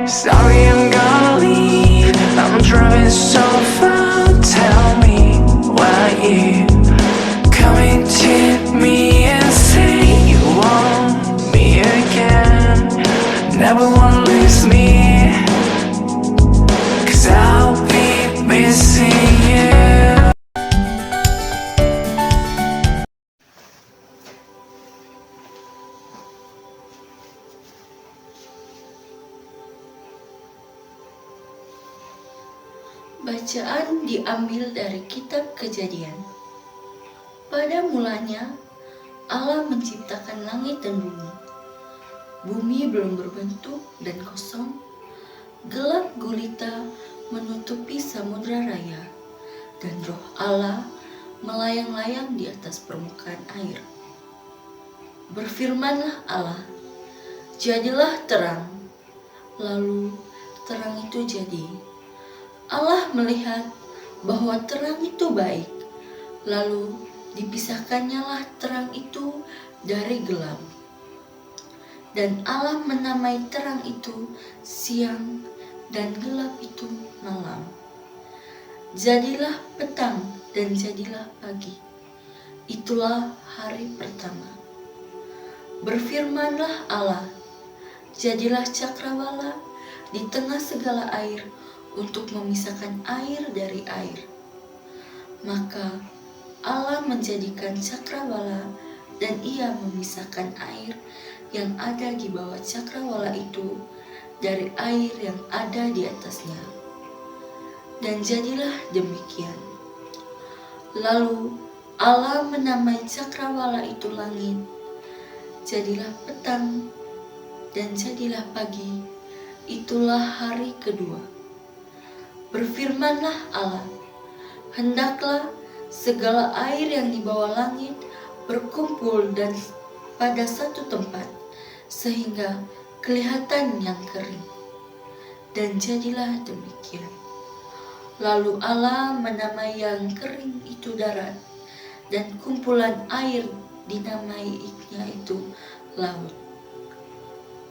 Sorry, I'm gonna leave. I'm driving so far. Tell me why you coming to me and say you want me again. Never wanna lose me, 'cause I'll be missing you. Bacaan diambil dari kitab Kejadian. Pada mulanya, Allah menciptakan langit dan bumi. Bumi belum berbentuk dan kosong, gelap gulita menutupi samudra raya, dan roh Allah melayang-layang di atas permukaan air. Berfirmanlah Allah, jadilah terang. Lalu terang itu jadi. Allah melihat bahwa terang itu baik, lalu dipisahkannyalah terang itu dari gelap. Dan Allah menamai terang itu siang dan gelap itu malam. Jadilah petang dan jadilah pagi. Itulah hari pertama. Berfirmanlah Allah, jadilah cakrawala di tengah segala air untuk memisahkan air dari air. Maka Allah menjadikan cakrawala dan ia memisahkan air yang ada di bawah cakrawala itu dari air yang ada di atasnya. Dan jadilah demikian. Lalu Allah menamai cakrawala itu langit. Jadilah petang dan jadilah pagi. Itulah hari kedua. Berfirmanlah Allah, hendaklah segala air yang di bawah langit berkumpul dan pada satu tempat, sehingga kelihatan yang kering. Dan jadilah demikian. Lalu Allah menamai yang kering itu darat, dan kumpulan air dinamainya itu laut.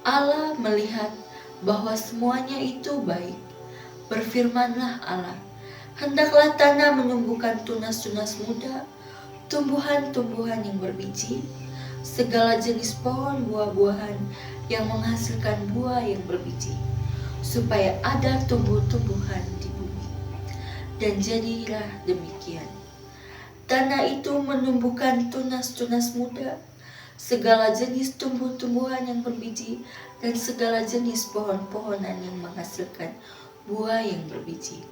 Allah melihat bahwa semuanya itu baik. Berfirmanlah Allah, hendaklah tanah menumbuhkan tunas-tunas muda, tumbuhan-tumbuhan yang berbiji, segala jenis pohon buah-buahan yang menghasilkan buah yang berbiji, supaya ada tumbuh-tumbuhan di bumi. Dan jadilah demikian. Tanah itu menumbuhkan tunas-tunas muda, segala jenis tumbuh-tumbuhan yang berbiji, dan segala jenis pohon-pohonan yang menghasilkan buah yang berbiji.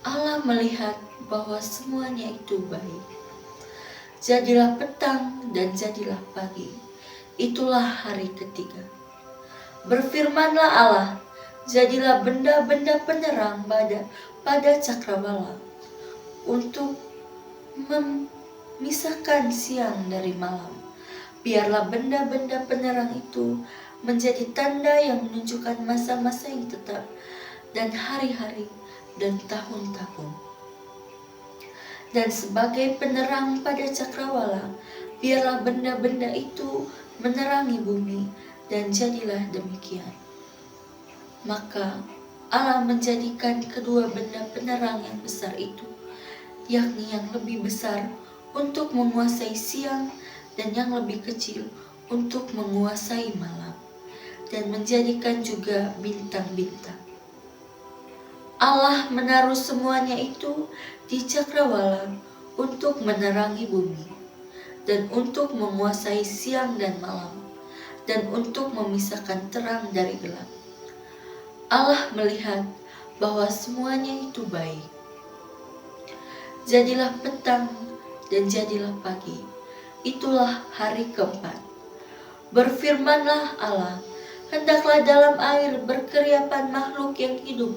Allah melihat bahwa semuanya itu baik. Jadilah petang dan jadilah pagi. Itulah hari ketiga. Berfirmanlah Allah, jadilah benda-benda penerang pada cakrawala untuk memisahkan siang dari malam. Biarlah benda-benda penerang itu menjadi tanda yang menunjukkan masa-masa yang tetap dan hari-hari dan tahun-tahun. Dan sebagai penerang pada cakrawala, biarlah benda-benda itu menerangi bumi, dan jadilah demikian. Maka Allah menjadikan kedua benda penerang yang besar itu, yakni yang lebih besar untuk menguasai siang dan yang lebih kecil untuk menguasai malam, dan menjadikan juga bintang-bintang. Allah menaruh semuanya itu di cakrawala untuk menerangi bumi, dan untuk menguasai siang dan malam, dan untuk memisahkan terang dari gelap. Allah melihat bahwa semuanya itu baik. Jadilah petang dan jadilah pagi. Itulah hari keempat. Berfirmanlah Allah, hendaklah dalam air berkeriapan makhluk yang hidup,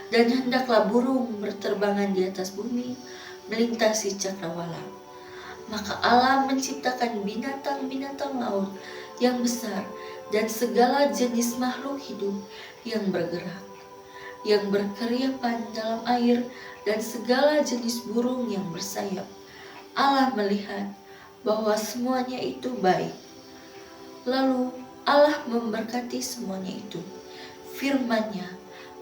dan hendaklah burung berterbangan di atas bumi melintasi cakrawala. Maka Allah menciptakan binatang-binatang laut yang besar dan segala jenis makhluk hidup yang bergerak. yang berkeriapan dalam air, dan segala jenis burung yang bersayap. Allah melihat bahwa semuanya itu baik. Lalu Allah memberkati semuanya itu. Firman-Nya,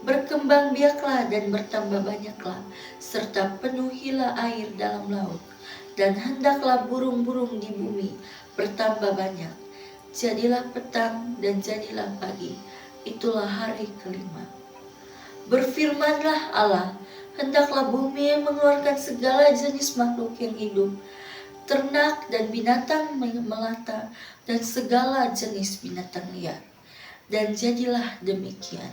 berkembang biaklah dan bertambah banyaklah, serta penuhilah air dalam laut, dan hendaklah burung-burung di bumi bertambah banyak. Jadilah petang dan jadilah pagi, itulah hari kelima. Berfirmanlah Allah, hendaklah bumi mengeluarkan segala jenis makhluk yang hidup, ternak dan binatang melata, dan segala jenis binatang liar. Dan jadilah demikian.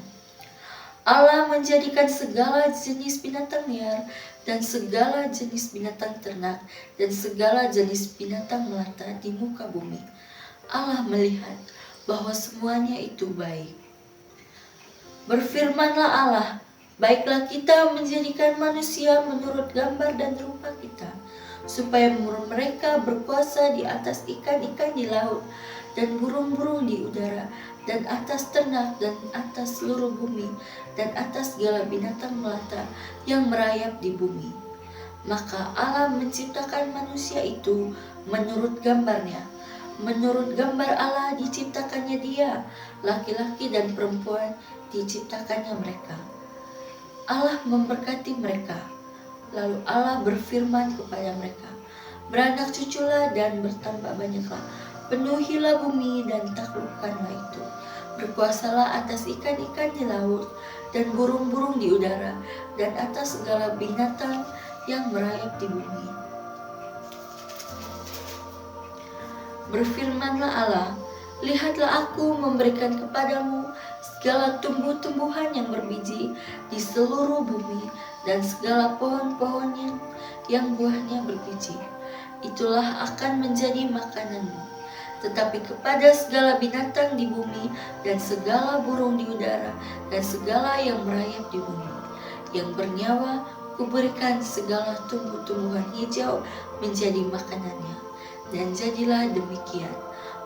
Allah menjadikan segala jenis binatang liar dan segala jenis binatang ternak dan segala jenis binatang melata di muka bumi. Allah melihat bahwa semuanya itu baik. Berfirmanlah Allah, baiklah kita menjadikan manusia menurut gambar dan rupa kita, supaya mereka berkuasa di atas ikan-ikan di laut dan burung-burung di udara, dan atas ternak, dan atas seluruh bumi, dan atas segala binatang melata yang merayap di bumi. Maka Allah menciptakan manusia itu menurut gambarnya. Menurut gambar Allah diciptakannya dia, laki-laki dan perempuan diciptakannya mereka. Allah memberkati mereka. Lalu Allah berfirman kepada mereka, beranak cuculah dan bertambah banyaklah, penuhilah bumi dan taklukkanlah itu. Berkuasalah atas ikan-ikan di laut dan burung-burung di udara, dan atas segala binatang yang merayap di bumi. Berfirmanlah Allah, lihatlah aku memberikan kepadamu segala tumbuh-tumbuhan yang berbiji di seluruh bumi, dan segala pohon-pohon yang buahnya berbiji. Itulah akan menjadi makananmu. Tetapi kepada segala binatang di bumi, dan segala burung di udara, dan segala yang merayap di bumi, yang bernyawa, kuberikan segala tumbuh-tumbuhan hijau menjadi makanannya. Dan jadilah demikian.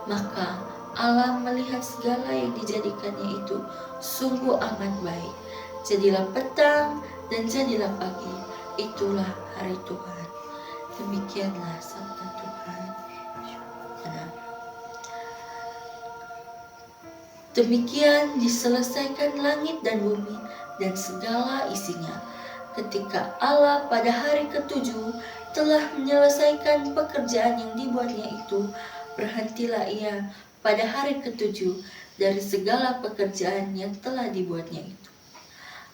Maka Allah melihat segala yang dijadikannya itu sungguh amat baik. Jadilah petang dan jadilah pagi, itulah hari Tuhan. Demikianlah sabda Tuhan. Demikian diselesaikan langit dan bumi dan segala isinya. Ketika Allah pada hari ketujuh telah menyelesaikan pekerjaan yang dibuatnya itu, berhentilah ia pada hari ketujuh dari segala pekerjaan yang telah dibuatnya itu.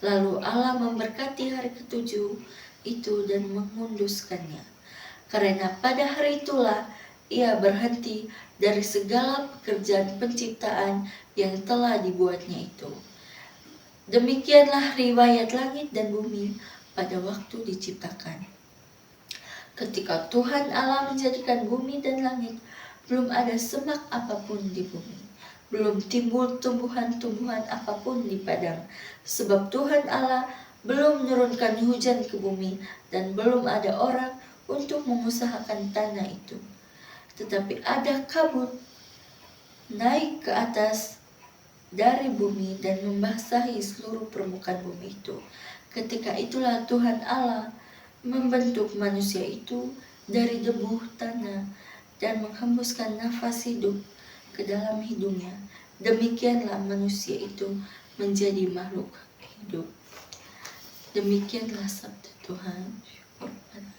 Lalu Allah memberkati hari ketujuh itu dan menguduskannya, karena pada hari itulah ia berhenti dari segala pekerjaan penciptaan yang telah dibuatnya itu. Demikianlah riwayat langit dan bumi pada waktu diciptakan. Ketika Tuhan Allah menjadikan bumi dan langit, belum ada semak apapun di bumi, belum timbul tumbuhan-tumbuhan apapun di padang, sebab Tuhan Allah belum menurunkan hujan ke bumi, dan belum ada orang untuk mengusahakan tanah itu. Tetapi ada kabut naik ke atas dari bumi dan membasahi seluruh permukaan bumi itu. Ketika itulah Tuhan Allah membentuk manusia itu dari debu tanah dan menghembuskan nafas hidup ke dalam hidungnya. Demikianlah manusia itu menjadi makhluk hidup. Demikianlah sabda Tuhan. Syukur pada